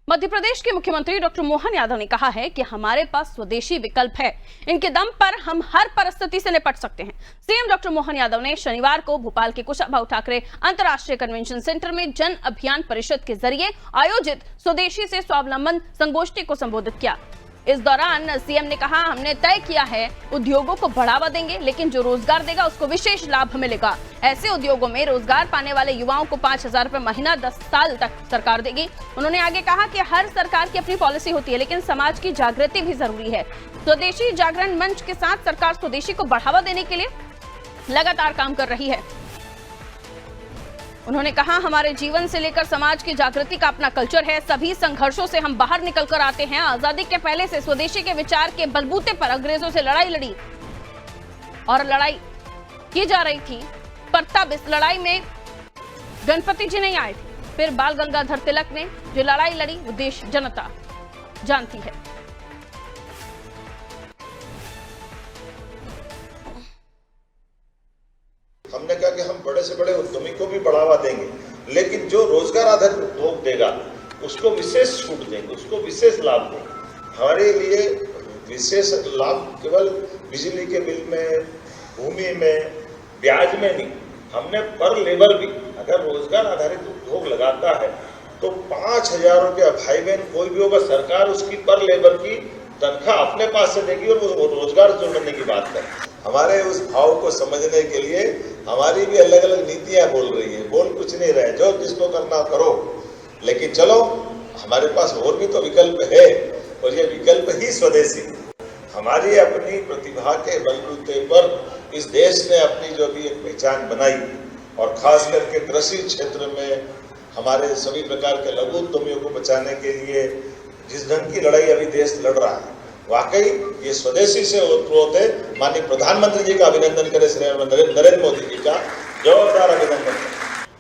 मध्य प्रदेश के मुख्यमंत्री डॉक्टर मोहन यादव ने कहा है कि हमारे पास स्वदेशी विकल्प है, इनके दम पर हम हर परिस्थिति से निपट सकते हैं। सीएम डॉक्टर मोहन यादव ने शनिवार को भोपाल के कुशाभाऊ ठाकरे अंतर्राष्ट्रीय कन्वेंशन सेंटर में जन अभियान परिषद के जरिए आयोजित स्वदेशी से स्वावलंबन संगोष्ठी को संबोधित किया। इस दौरान सीएम ने कहा, हमने तय किया है उद्योगों को बढ़ावा देंगे, लेकिन जो रोजगार देगा उसको विशेष लाभ मिलेगा। ऐसे उद्योगों में रोजगार पाने वाले युवाओं को 5,000 रुपए महीना 10 साल तक सरकार देगी। उन्होंने आगे कहा कि हर सरकार की अपनी पॉलिसी होती है, लेकिन समाज की जागृति भी जरूरी है। स्वदेशी जागरण मंच के साथ सरकार स्वदेशी को बढ़ावा देने के लिए लगातार काम कर रही है। उन्होंने कहा, हमारे जीवन से लेकर समाज की जागृति का अपना कल्चर है। सभी संघर्षों से हम बाहर निकल कर आते हैं। आजादी के पहले से स्वदेशी के विचार के बलबूते पर अंग्रेजों से लड़ाई लड़ी और लड़ाई की जा रही थी, पर तब इस लड़ाई में गणपति जी नहीं आए थे। फिर बाल गंगाधर तिलक ने जो लड़ाई लड़ी वो देश जनता जानती है। हमने कहा कि हम बड़े से बड़े उद्यमी को भी बढ़ावा देंगे, लेकिन जो रोजगार आधारित उद्योग देगा उसको विशेष छूट देंगे, उसको विशेष लाभ देंगे। हमारे लिए विशेष लाभ केवल बिजली के बिल में, भूमि में, ब्याज में नहीं, हमने पर लेबर भी, अगर रोजगार आधारित उद्योग लगाता है तो 5,000 रुपया, भाई बहन कोई भी होगा, सरकार उसकी पर लेबर की तनख्वाह अपने पास से देगी और वो रोजगार जोड़ने की बात है। हमारे उस भाव को समझने के लिए हमारी भी अलग अलग नीतियां बोल रही है। बोल कुछ नहीं रहे, जो जिसको करना करो, लेकिन चलो हमारे पास और भी तो विकल्प है, और ये विकल्प ही स्वदेशी। हमारी अपनी प्रतिभा के बलबूते पर इस देश ने अपनी जो भी एक पहचान बनाई, और खास करके कृषि क्षेत्र में हमारे सभी प्रकार के लघु उद्यमियों को बचाने के लिए जिस ढंग की लड़ाई अभी देश लड़ रहा है, वाकई ये स्वदेशी से ओतप्रोत है। माननीय प्रधानमंत्री जी का अभिनंदन करें, श्री नरेंद्र मोदी जी का जोरदार अभिनंदन।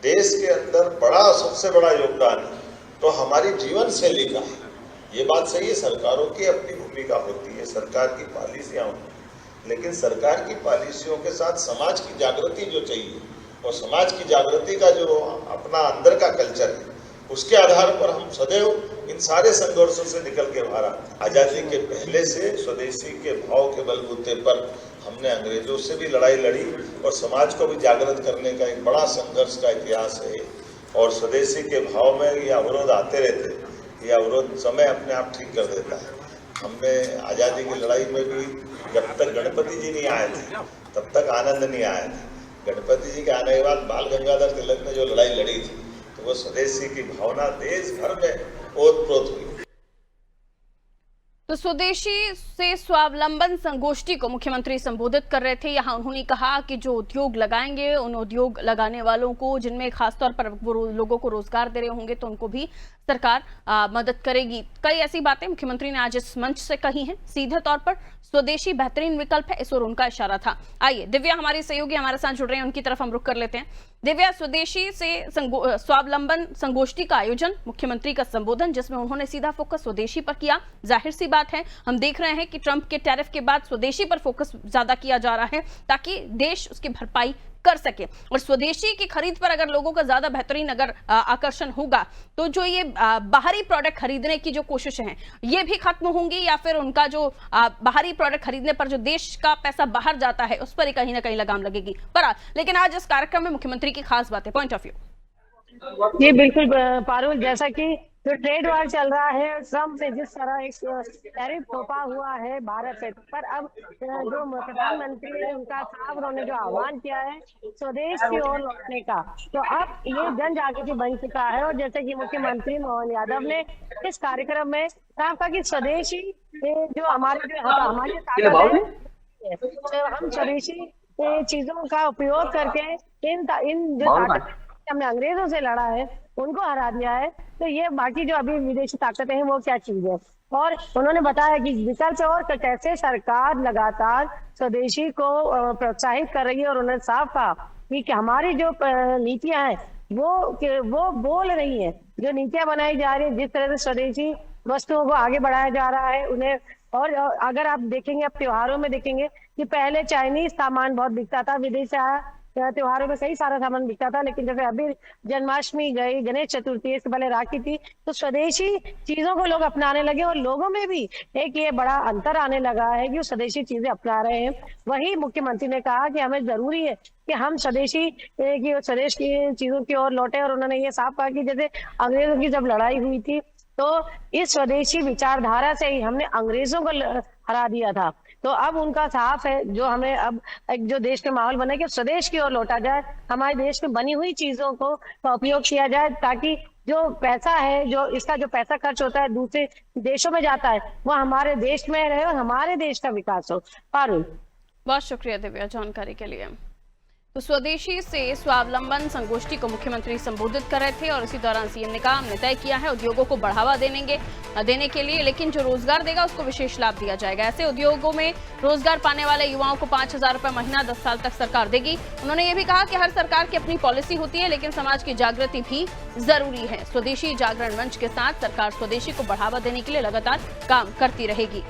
देश के अंदर सबसे बड़ा योगदान तो हमारी जीवन शैली का है। ये बात सही है, सरकारों की अपनी भूमिका होती है, सरकार की पॉलिसियां होती है, लेकिन सरकार की पॉलिसियों के साथ समाज की जागृति जो चाहिए, और समाज की जागृति का जो अपना अंदर का कल्चर है, उसके आधार पर हम सदैव इन सारे संघर्षों से निकल के बाहर आते। आजादी के पहले से स्वदेशी के भाव के बलबूते पर हमने अंग्रेजों से भी लड़ाई लड़ी, और समाज को भी जागृत करने का एक बड़ा संघर्ष का इतिहास है। और स्वदेशी के भाव में ये अवरोध आते रहते, ये अवरोध समय अपने आप ठीक कर देता है। हमने आजादी की लड़ाई में भी जब तक गणपति जी नहीं आए थे तब तक आनंद नहीं आया था। गणपति जी के आने के बाद बाल गंगाधर तिलक ने जो लड़ाई लड़ी थी, तो वो स्वदेशी की भावना देश भर में ओतप्रोत हुई। तो स्वदेशी से स्वावलंबन संगोष्ठी को मुख्यमंत्री संबोधित कर रहे थे। यहाँ उन्होंने कहा कि जो उद्योग लगाएंगे, उन उद्योग लगाने वालों को, जिनमें खासतौर पर वो लोगों को रोजगार दे रहे होंगे, तो उनको भी सरकार मदद करेगी। कई ऐसी बातें मुख्यमंत्री ने आज इस मंच से कही हैं। सीधे तौर पर स्वदेशी बेहतरीन विकल्प है, इस ओर उनका इशारा था। आइए दिव्या हमारी सहयोगी हमारे साथ जुड़ रहे हैं, उनकी तरफ हम रुख कर लेते हैं। दिव्या, स्वदेशी से स्वावलंबन संगोष्ठी का आयोजन, मुख्यमंत्री का संबोधन जिसमें उन्होंने सीधा फोकस स्वदेशी पर किया। जाहिर सी बात है, हम देख रहे हैं कि ट्रंप के टैरिफ के बाद स्वदेशी पर फोकस ज्यादा किया जा रहा है ताकि देश उसकी भरपाई कर सके। और स्वदेशी की खरीद पर अगर लोगों का ज्यादा बेहतरीन अगर आकर्षण होगा, तो जो ये बाहरी प्रोडक्ट खरीदने की जो कोशिशें हैं ये भी खत्म होंगी, या फिर उनका जो बाहरी प्रोडक्ट खरीदने पर जो देश का पैसा बाहर जाता है उस पर ही कहीं ना कहीं लगाम लगेगी। पर लेकिन आज इस कार्यक्रम में मुख्यमंत्री की खास बातें, पॉइंट ऑफ व्यू। ये बिल्कुल पारुल, जैसा कि जो ट्रेड वार चल रहा है, ट्रम्प ने जिस तरह एक टैरिफ थोपा हुआ है भारत से, पर अब जो प्रधानमंत्री है उनका था, उन्होंने जो आह्वान किया है स्वदेश की ओर लौटने का, तो अब ये जन जागृति बन चुका है। और जैसे कि मुख्यमंत्री मोहन यादव ने इस कार्यक्रम में कहा कि स्वदेशी जो हमारी ताकत है, तो हम स्वदेशी चीजों का उपयोग करके इन जो ताकत हमने अंग्रेजों से लड़ा है उनको हरा दिया है, तो ये बाकी जो अभी विदेशी ताकतें हैं वो क्या चीज है। और उन्होंने बताया कि विकल्प और कैसे सरकार लगातार स्वदेशी को प्रोत्साहित कर रही है, और उन्होंने साफ कहा कि हमारी जो नीतियां हैं वो बोल रही हैं, जो नीतियां बनाई जा रही है, जिस तरह से स्वदेशी वस्तुओं को आगे बढ़ाया जा रहा है उन्हें। और अगर आप देखेंगे, अब त्योहारों में देखेंगे कि पहले चाइनीज सामान बहुत बिकता था, विदेश से आया, त्योहारों में कई सारा सामान बिकता था, लेकिन जैसे अभी जन्माष्टमी गई, गणेश चतुर्थी, इससे पहले राखी थी, तो स्वदेशी चीजों को लोग अपनाने लगे और लोगों में भी एक ये बड़ा अंतर आने लगा है कि वो स्वदेशी चीजें अपना रहे हैं। वही मुख्यमंत्री ने कहा कि हमें जरूरी है कि हम स्वदेशी की स्वदेश की चीजों की ओर लौटे, और उन्होंने ये साफ कहा कि जैसे अंग्रेजों की जब लड़ाई हुई थी तो इस स्वदेशी विचारधारा से ही हमने अंग्रेजों को हरा दिया था। तो अब उनका साफ है, जो हमें अब एक जो देश में माहौल बने कि स्वदेश की ओर लौटा जाए, हमारे देश में बनी हुई चीजों को का उपयोग किया जाए, ताकि जो पैसा है, जो इसका जो पैसा खर्च होता है दूसरे देशों में जाता है, वो हमारे देश में रहे और हमारे देश का विकास हो। पारुल, बहुत शुक्रिया दिव्या जानकारी के लिए। तो स्वदेशी से स्वावलंबन संगोष्ठी को मुख्यमंत्री संबोधित कर रहे थे और इसी दौरान सीएम ने कहा, हमने तय किया है उद्योगों को बढ़ावा देने के लिए, लेकिन जो रोजगार देगा उसको विशेष लाभ दिया जाएगा। ऐसे उद्योगों में रोजगार पाने वाले युवाओं को 5,000 रुपए महीना 10 साल तक सरकार देगी। उन्होंने ये भी कहा कि हर सरकार की अपनी पॉलिसी होती है, लेकिन समाज की जागृति भी जरूरी है। स्वदेशी जागरण मंच के साथ सरकार स्वदेशी को बढ़ावा देने के लिए लगातार काम करती रहेगी।